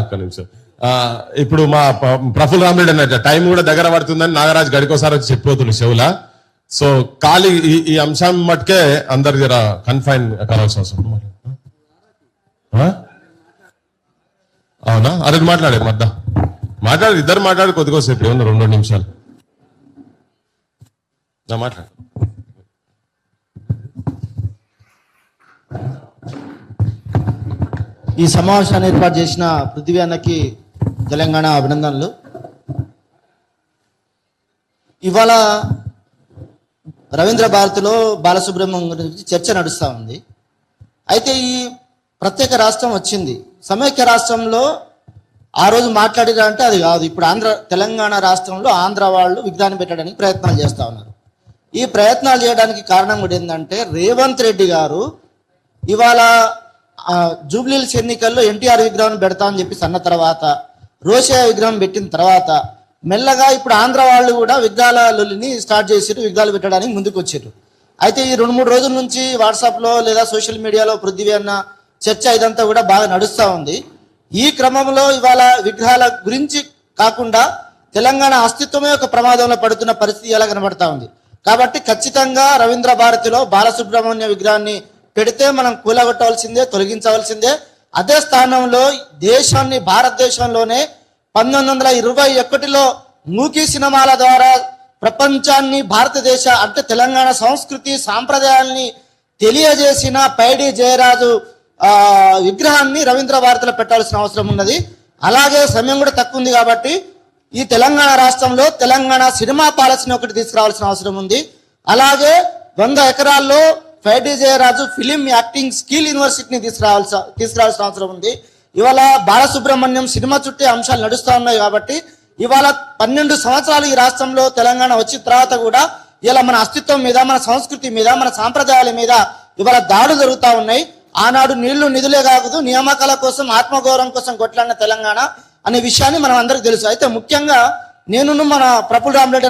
ఒక్క నిమిషం. ఇప్పుడు మా ప్రఫుల్ రామరెడ్డి అన్నట్టు టైం కూడా దగ్గర పడుతుందని నాగరాజ్ గడికోసారి వచ్చి చెప్పిపోతుంది చెవులా. సో ఖాళీ ఈ అంశం మట్టుకే అందరి దగ్గర కన్ఫైన్ కావాల్సిన అవసరం. అవునా? అరే మాట్లాడే మాట్లాడు, ఇద్దరు మాట్లాడు కొద్దికోసేపు ఏమన్నా 2 నిమిషాలు మాట్లాడు. ఈ సమావేశాన్ని ఏర్పాటు చేసిన పృథ్వీ అన్నకి తెలంగాణ అభినందనలు. ఇవాళ రవీంద్ర భారతిలో బాలసుబ్రహ్మణ్యం గురించి చర్చ నడుస్తూ ఉంది. అయితే ఈ ప్రత్యేక రాష్ట్రం వచ్చింది, సమైక్య రాష్ట్రంలో ఆ రోజు మాట్లాడారంటే అది కాదు. ఇప్పుడు తెలంగాణ రాష్ట్రంలో ఆంధ్ర వాళ్ళు విగ్రహాన్ని పెట్టడానికి ప్రయత్నాలు చేస్తూ ఉన్నారు. ఈ ప్రయత్నాలు చేయడానికి కారణం కూడా ఏంటంటే రేవంత్ రెడ్డి గారు ఇవాళ జూబ్లీహిల్స్ ఎన్నికల్లో ఎన్టీఆర్ విగ్రహం పెడతా అని చెప్పి అన్న తర్వాత, రోషయ్య విగ్రహం పెట్టిన తర్వాత మెల్లగా ఇప్పుడు ఆంధ్ర వాళ్ళు కూడా విగ్రహాలని స్టార్ట్ చేసారు, విగ్రహాలు పెట్టడానికి ముందుకు వచ్చారు. అయితే ఈ 2-3 రోజుల నుంచి వాట్సాప్లో లేదా సోషల్ మీడియాలో పృథ్వీ అన్న చర్చ ఇదంతా కూడా బాగా నడుస్తూ ఉంది. ఈ క్రమంలో ఇవాళ విగ్రహాల గురించి కాకుండా తెలంగాణ అస్తిత్వమే ఒక ప్రమాదంలో పడుతున్న పరిస్థితి ఎలా కనబడతా ఉంది. కాబట్టి ఖచ్చితంగా రవీంద్ర భారతిలో బాలసుబ్రహ్మణ్య విగ్రహాన్ని పెడితే మనం కూలగొట్టవలసిందే, తొలగించవలసిందే. అదే స్థానంలో దేశాన్ని, భారతదేశంలోనే 1921లో మూకీ సినిమాల ద్వారా ప్రపంచాన్ని భారతదేశ అంటే తెలంగాణ సంస్కృతి సాంప్రదాయాల్ని తెలియజేసిన పైడి జయరాజు విగ్రహాన్ని రవీంద్ర భారతిలో పెట్టాల్సిన అవసరం ఉన్నది. అలాగే సమయం కూడా తక్కువ ఉంది కాబట్టి ఈ తెలంగాణ రాష్ట్రంలో తెలంగాణ సినిమా పాలసీని ఒకటి తీసుకురావాల్సిన అవసరం ఉంది. అలాగే 100 ఎకరాల్లో పైడి జయరాజు ఫిలిం యాక్టింగ్ స్కిల్ యూనివర్సిటీని తీసుకురావాల్సిన అవసరం ఉంది. ఇవాళ బాలసుబ్రహ్మణ్యం సినిమా చుట్టే అంశాలు నడుస్తూ ఉన్నాయి కాబట్టి ఇవాళ 12 సంవత్సరాలు ఈ రాష్ట్రంలో తెలంగాణ వచ్చిన తర్వాత కూడా ఇలా మన అస్తిత్వం మీద, మన సంస్కృతి మీద, మన సాంప్రదాయాల మీద ఇవాళ దాడులు జరుగుతూ ఉన్నాయి. ఆనాడు నీళ్లు నిధులే కాదు, నియామకాల కోసం, ఆత్మగౌరవం కోసం కొట్లాడిన తెలంగాణ అనే విషయాన్ని మనం అందరికి తెలుసు. అయితే ముఖ్యంగా నేను మన ప్రఫుల్ రామరెడ్డి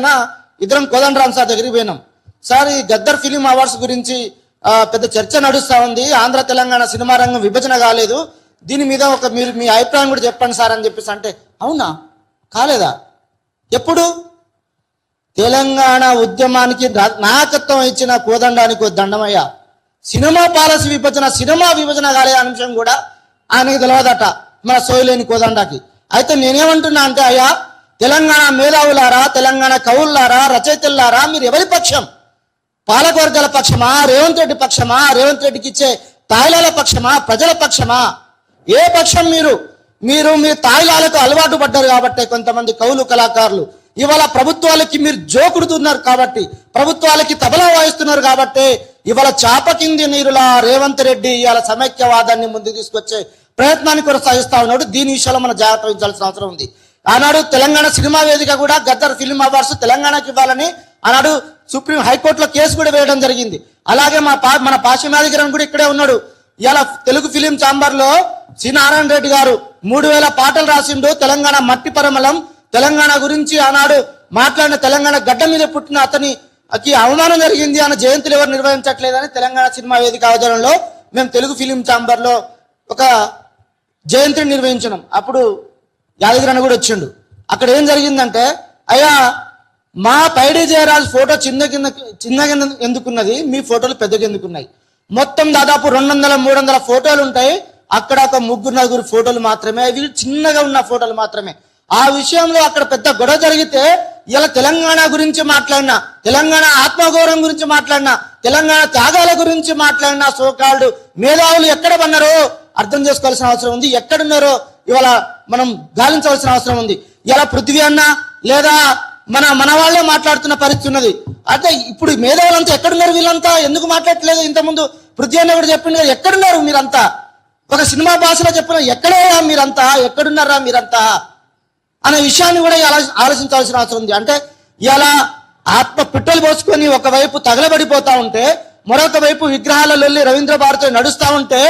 ఇద్దరం కోదండరామ్ సార్ దగ్గరికి పోయినాం. సార్, ఈ గద్దర్ ఫిలిం అవార్డ్స్ గురించి పెద్ద చర్చ నడుస్తూ ఉంది, ఆంధ్ర తెలంగాణ సినిమా రంగం విభజన కాలేదు, దీని మీద మీరు మీ అభిప్రాయం కూడా చెప్పండి సార్ అని చెప్పేసి అంటే, అవునా కాలేదా? ఎప్పుడు తెలంగాణ ఉద్యమానికి నాయకత్వం ఇచ్చిన కోదండానికి దండమయ్యా, సినిమా పాలసీ విభజన, సినిమా విభజన కాలే అంశం కూడా ఆయనకి తెలియదట, మన సోయలేని కోదండకి. అయితే నేనేమంటున్నా అంటే, అయ్యా తెలంగాణ మేధావులారా, తెలంగాణ కవులారా, రచయితలారా, మీరు ఎవరి పక్షం? పాలకవర్గాల పక్షమా, రేవంత్ రెడ్డి పక్షమా, రేవంత్ రెడ్డికి ఇచ్చే తాయిలాల పక్షమా, ప్రజల పక్షమా? ఏ పక్షం? మీరు మీ తాయిలాలకు అలవాటు పడ్డారు కాబట్టి కొంతమంది కవులు, కళాకారులు ఇవాళ ప్రభుత్వాలకి మీరు జోకుడుతున్నారు కాబట్టి, ప్రభుత్వాలకి తబలా వాయిస్తున్నారు కాబట్టి ఇవాళ చాప కింది నీరులా రేవంత్ రెడ్డి ఇవాళ సమైక్యవాదాన్ని ముందుకు తీసుకొచ్చే ప్రయత్నాన్ని కొనసాగిస్తా ఉన్నాడు. దీని విషయంలో మనం జాగ్రత్త వహించాల్సిన అవసరం ఉంది. ఆనాడు తెలంగాణ సినిమా వేదిక కూడా గద్దర్ ఫిల్మ్ అవార్డ్స్ తెలంగాణకి ఇవ్వాలని ఆనాడు సుప్రీం హైకోర్టులో కేసు కూడా వేయడం జరిగింది. అలాగే మన పాశిమాదిగిరం కూడా ఇక్కడే ఉన్నాడు. ఇలా తెలుగు ఫిలిం ఛాంబర్ లో సి నారాయణ రెడ్డి గారు 3000 పాటలు రాసిండు. తెలంగాణ మట్టి పరిమళం, తెలంగాణ గురించి ఆనాడు మాట్లాడిన, తెలంగాణ గడ్డ మీద పుట్టిన అతనికి అవమానం జరిగింది అన్న జయంతులు ఎవరు నిర్వహించట్లేదని తెలంగాణ సినిమా వేదిక ఆధ్వర్యంలో మేము తెలుగు ఫిలిం ఛాంబర్ లో ఒక జయంతిని నిర్వహించినాం. అప్పుడు యాదగిరి కూడా వచ్చిండు. అక్కడ ఏం జరిగిందంటే, అయ్యా మా పైడి జయరాజు ఫోటో చిన్నగా ఎందుకున్నది, మీ ఫోటోలు పెద్దగా ఎందుకున్నాయి? మొత్తం దాదాపు 200-300 ఫోటోలు ఉంటాయి. అక్కడ ఒక 3-4 ఫోటోలు మాత్రమే, అవి చిన్నగా ఉన్న ఫోటోలు మాత్రమే. ఆ విషయంలో అక్కడ పెద్ద గొడవ జరిగితే ఇలా తెలంగాణ గురించి మాట్లాడినా, తెలంగాణ ఆత్మగౌరవం గురించి మాట్లాడినా, తెలంగాణ త్యాగాల గురించి మాట్లాడినా సోకాల్డ్ మేధావులు ఎక్కడ పన్నారో అర్థం చేసుకోవాల్సిన అవసరం ఉంది. ఎక్కడున్నారో ఇవాళ మనం గాలించవలసిన అవసరం ఉంది. ఇలా పృథ్వీ అన్న లేదా మన వాళ్ళే మాట్లాడుతున్న పరిస్థితి ఉన్నది. అంటే ఇప్పుడు మేధావులంతా ఎక్కడున్నారు? వీళ్ళంతా ఎందుకు మాట్లాడట్లేదు? ఇంతకుముందు పృథ్వీ అన్న కూడా చెప్పింది కదా, ఎక్కడున్నారు మీరంతా? ఒక సినిమా భాషలో చెప్పిన ఎక్కడయ్యా మీరంతా, ఎక్కడున్నారా మీరంతా అనే విషయాన్ని కూడా ఆలోచించాల్సిన అవసరం ఉంది. అంటే ఇలా ఆత్మ పిట్టలు పోసుకొని ఒకవైపు తగలబడిపోతా ఉంటే, మరొక వైపు విగ్రహాలలో రవీంద్ర భారతి నడుస్తా ఉంటే,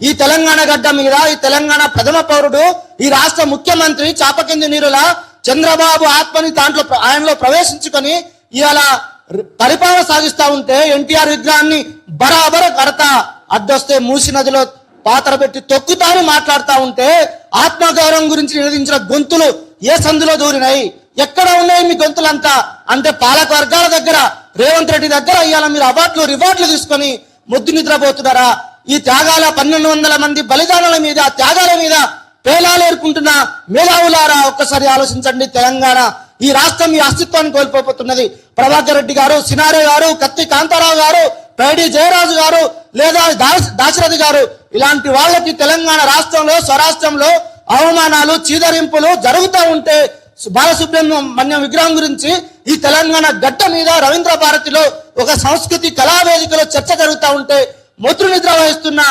ఈ తెలంగాణ గడ్డ మీద ఈ తెలంగాణ ప్రథమ పౌరుడు, ఈ రాష్ట్ర ముఖ్యమంత్రి చాపకింది నీరులా చంద్రబాబు ఆత్మని ఆయనలో ప్రవేశించుకొని ఇవాళ పరిపాలన సాగిస్తా ఉంటే, ఎన్టీఆర్ విగ్రహాన్ని బరాబర కడతా, అడ్డొస్తే మూసి నదిలో పాత్ర పెట్టి తొక్కుతాని మాట్లాడుతూ ఉంటే ఆత్మగౌరవం గురించి నిలదించిన గొంతులు ఏ సందులో దూరినాయి? ఎక్కడ ఉన్నాయి మీ గొంతులంతా? అంటే పాలక వర్గాల దగ్గర, రేవంత్ రెడ్డి దగ్గర ఇవాళ మీరు అవార్డులు రివార్డులు తీసుకొని ముద్దు నిద్రపోతున్నారా? ఈ త్యాగాల 1200 మంది బలిదానాల మీద, త్యాగాల మీద పేలాలు ఏర్పుంటున్న మేధావులారా, ఒక్కసారి ఆలోచించండి. తెలంగాణ ఈ రాష్ట్రం ఈ అస్తిత్వాన్ని కోల్పోతున్నది. ప్రభాకర్ రెడ్డి గారు, సినారే గారు, కత్తి కాంతారావు గారు, పైడి జయరాజు గారు, లేదా దాశరథి గారు, ఇలాంటి వాళ్ళకి తెలంగాణ రాష్ట్రంలో, స్వరాష్ట్రంలో అవమానాలు, చీదరింపులు జరుగుతూ ఉంటే బాలసుబ్రహ్మణ్యం విగ్రహం గురించి ఈ తెలంగాణ గడ్డ మీద రవీంద్ర భారతిలో ఒక సంస్కృతి కళావేదికలో చర్చ జరుగుతూ ఉంటే మొత్తం నిద్ర వహిస్తున్న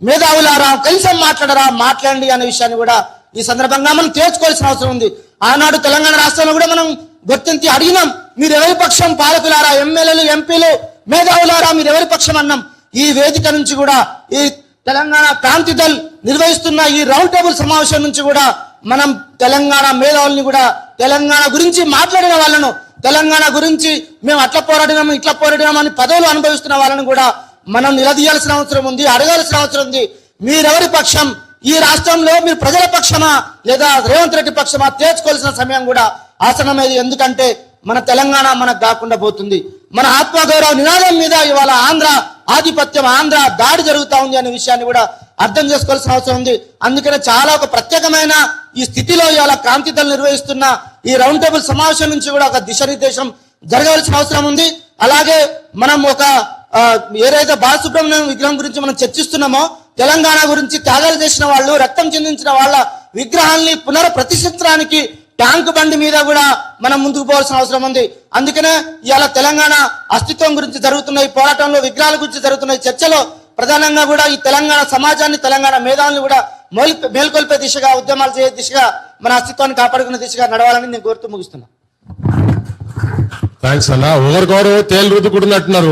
మేధావులారా, కనీసం మాట్లాడరా? మాట్లాడండి అనే విషయాన్ని కూడా ఈ సందర్భంగా మనం తేల్చుకోవాల్సిన అవసరం ఉంది. ఆనాడు తెలంగాణ రాష్ట్రంలో కూడా మనం గుర్తించి అడిగినాం, మీరు ఎవరి పక్షం? పాలకులారా, ఎమ్మెల్యేలు, ఎంపీలు, మేధావులారా, మీరు ఎవరి పక్షం అన్నాం. ఈ వేదిక నుంచి కూడా, ఈ తెలంగాణ క్రాంతి దళ్ నిర్వహిస్తున్న ఈ రౌండ్ టేబుల్ సమావేశం నుంచి కూడా మనం తెలంగాణ మేధావుల్ని కూడా, తెలంగాణ గురించి మాట్లాడిన వాళ్ళను, తెలంగాణ గురించి మేము అట్లా పోరాడినాము, ఇట్లా పోరాడినాము అని పదవులు అనుభవిస్తున్న వాళ్ళని కూడా మనం నిలదీయాల్సిన అవసరం ఉంది, అడగాల్సిన అవసరం ఉంది. మీరెవరి పక్షం? ఈ రాష్ట్రంలో మీరు ప్రజల పక్షమా లేదా రేవంత్ రెడ్డి పక్షమా? తేల్చుకోవాల్సిన సమయం కూడా ఆసనమైంది. ఎందుకంటే మన తెలంగాణ మనకు కాకుండా పోతుంది. మన ఆత్మగౌరవ నినాదం మీద ఇవాళ ఆంధ్ర ఆధిపత్యం, ఆంధ్ర దాడి జరుగుతూ ఉంది అనే విషయాన్ని కూడా అర్థం చేసుకోవాల్సిన అవసరం ఉంది. అందుకనే చాలా ఒక ప్రత్యేకమైన ఈ స్థితిలో ఇవాళ క్రాంతి దళ్ నిర్వహిస్తున్న ఈ రౌండ్ టేబుల్ సమావేశం నుంచి కూడా ఒక దిశానిర్దేశం జరగవలసిన అవసరం ఉంది. అలాగే మనం ఒక ఏదైతే బాలసుబ్రహ్మణ్యం విగ్రహం గురించి మనం చర్చిస్తున్నామో, తెలంగాణ గురించి త్యాగాలు చేసిన వాళ్ళు, రక్తం చెందించిన వాళ్ళ విగ్రహాల్ని పునఃప్రతిష్ఠించడానికి ట్యాంక్ బండి మీద కూడా మనం ముందుకు పోవాల్సిన అవసరం ఉంది. అందుకనే ఇవాళ తెలంగాణ అస్తిత్వం గురించి జరుగుతున్న ఈ పోరాటంలో, విగ్రహాల గురించి జరుగుతున్న ఈ చర్చలో ప్రధానంగా కూడా ఈ తెలంగాణ సమాజాన్ని, తెలంగాణ మేధావుల్ని కూడా మేల్కొల్పే దిశగా, ఉద్యమాలు చేసే దిశగా, మన అస్తిత్వాన్ని కాపాడుకునే దిశగా నడవాలని నేను కోరుతూ ముగిస్తున్నా. థ్యాంక్స్ అన్న. ఒకరికొకరు తేలు రుద్దుకుంటున్నట్టున్నారు.